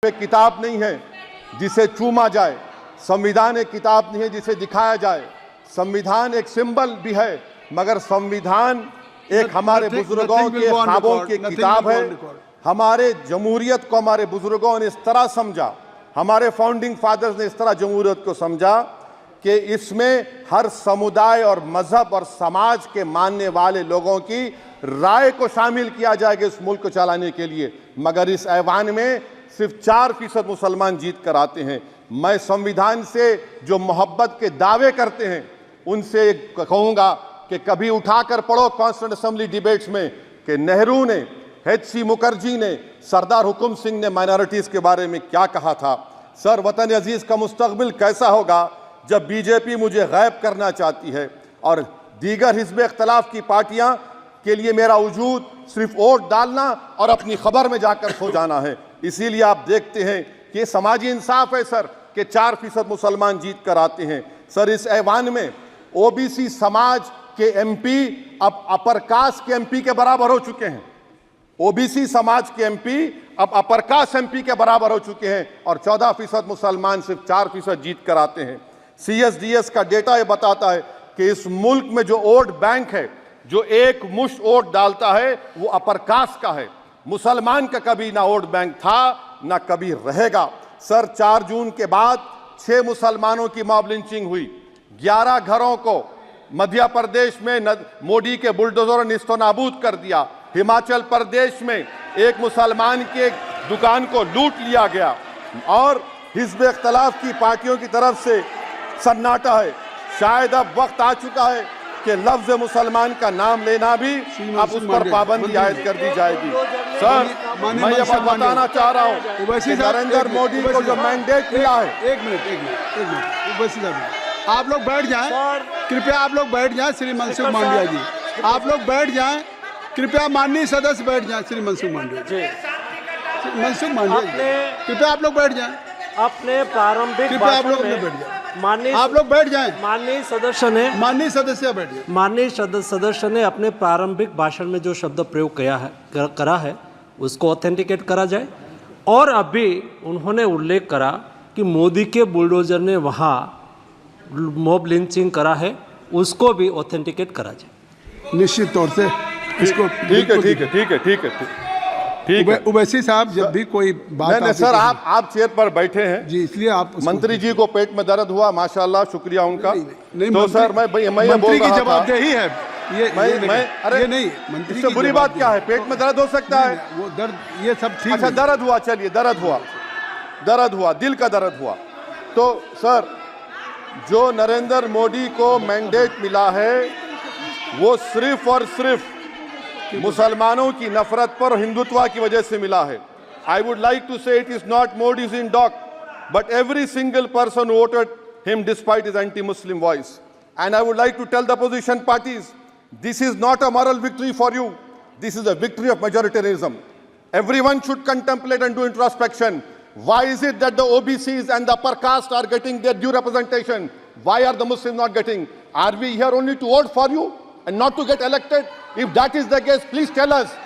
एक किताब नहीं है जिसे चूमा जाए, संविधान एक किताब नहीं है जिसे दिखाया जाए। संविधान एक सिंबल भी है, मगर संविधान एक हमारे बुजुर्गों के ख्वाबों की किताब है। हमारे जमहूरियत को हमारे बुजुर्गों ने इस तरह समझा, हमारे फाउंडिंग फादर्स ने इस तरह जमहूरियत को समझा कि इसमें हर समुदाय और मजहब और समाज के मानने वाले लोगों की राय को शामिल किया जाएगा इस मुल्क को चलाने के लिए। मगर इस ऐवान में सिर्फ 4% मुसलमान जीत कर आते हैं। मैं संविधान से जो मोहब्बत के दावे करते हैं उनसे कहूंगा कि कभी उठाकर पढ़ो कॉन्स्टिट्यूएंट असेंबली डिबेट्स में कि नेहरू ने, HC मुखर्जी ने, सरदार हुकुम सिंह ने माइनॉरिटीज के बारे में क्या कहा था। सर, वतन अजीज का मुस्तकबिल कैसा होगा जब बीजेपी मुझे गायब करना चाहती है और दीगर हिज़्ब इख्तिलाफ की पार्टियां के लिए मेरा वजूद सिर्फ वोट डालना और अपनी खबर में जाकर सो जाना है। इसीलिए आप देखते हैं कि समाजी इंसाफ है सर कि 4% मुसलमान जीत कर आते हैं। सर, इस ऐवान में OBC समाज के MP अब अपर कास्ट के MP के बराबर हो चुके हैं। OBC समाज के MP अब अपर कास्ट MP के बराबर हो चुके हैं और 14% मुसलमान सिर्फ 4% जीत कर आते हैं। CSDS का डेटा ये बताता है कि इस मुल्क में जो वोट बैंक है, जो एक मुश्त वोट डालता है, वो अपर कास्ट का है। मुसलमान का कभी ना वोट बैंक था ना कभी रहेगा। सर, 4 जून के बाद 6 मुसलमानों की मॉब लिंचिंग हुई। 11 घरों को मध्य प्रदेश में मोदी के बुलडोजरों ने निस्तो नाबूद कर दिया। हिमाचल प्रदेश में एक मुसलमान की एक दुकान को लूट लिया गया और हिज़्ब इख्तिलाफ की पार्टियों की तरफ से सन्नाटा है। शायद अब वक्त आ चुका है कि लफ्ज़ मुसलमान का नाम लेना भी अब उस पर पाबंदी आयद कर दी जाएगी। सर, मैं ये बात बताना चाह रहा हूँ कि नरेंद्र मोदी को जो मैंडेट मिला है। एक मिनट, आप लोग बैठ जाएं, कृपया आप लोग बैठ जाएं। श्री मनसुख मांडविया जी, आप लोग बैठ जाएं, कृपया माननीय सदस्य बैठ जाएं। श्री मनसुख मांडविया जी, मनसुख मांडविया जी, कृपया आप लोग बैठ जाएं। अपने प्रारंभिक आप लोग बैठ जाएं, आप लोग बैठ जाएं। माननीय सदस्य ने अपने प्रारंभिक भाषण में जो शब्द प्रयोग करा है उसको ऑथेंटिकेट करा जाए। और अभी उन्होंने उल्लेख करा कि मोदी के बुलडोजर ने वहाँ मॉब लिंचिंग करा है, उसको भी ऑथेंटिकेट करा जाए। निश्चित तौर से इसको ठीक है। उवैसी साहब, जब भी कोई बात नहीं सर, आप चेयर पर बैठे हैं जी, इसलिए आप मंत्री जी को पेट में दर्द हुआ, माशाल्लाह, शुक्रिया उनका। नहीं, तो सर मैं मंत्री की जवाबदेही है अरे नहीं, मंत्री इससे बुरी बात क्या है? पेट में दर्द हो सकता है, वो दर्द, ये सब ठीक। अच्छा, दर्द हुआ, चलिए दर्द हुआ, दिल का दर्द हुआ। तो सर, जो नरेंद्र मोदी को मैंडेट मिला है वो सिर्फ और सिर्फ मुसलमानों की नफरत पर हिंदुत्व की वजह से मिला है। I would like to say it is not Modi's in dock but every single person voted him despite his anti Muslim voice. And I would like to tell the opposition parties, this is not a moral victory for you, this is a victory of majoritarianism. Everyone should contemplate and do introspection. Why is it that the OBCs and the upper caste are getting their due representation? Why are the Muslims not getting? Are we here only to vote for you and not to get elected? If that is the case, please tell us.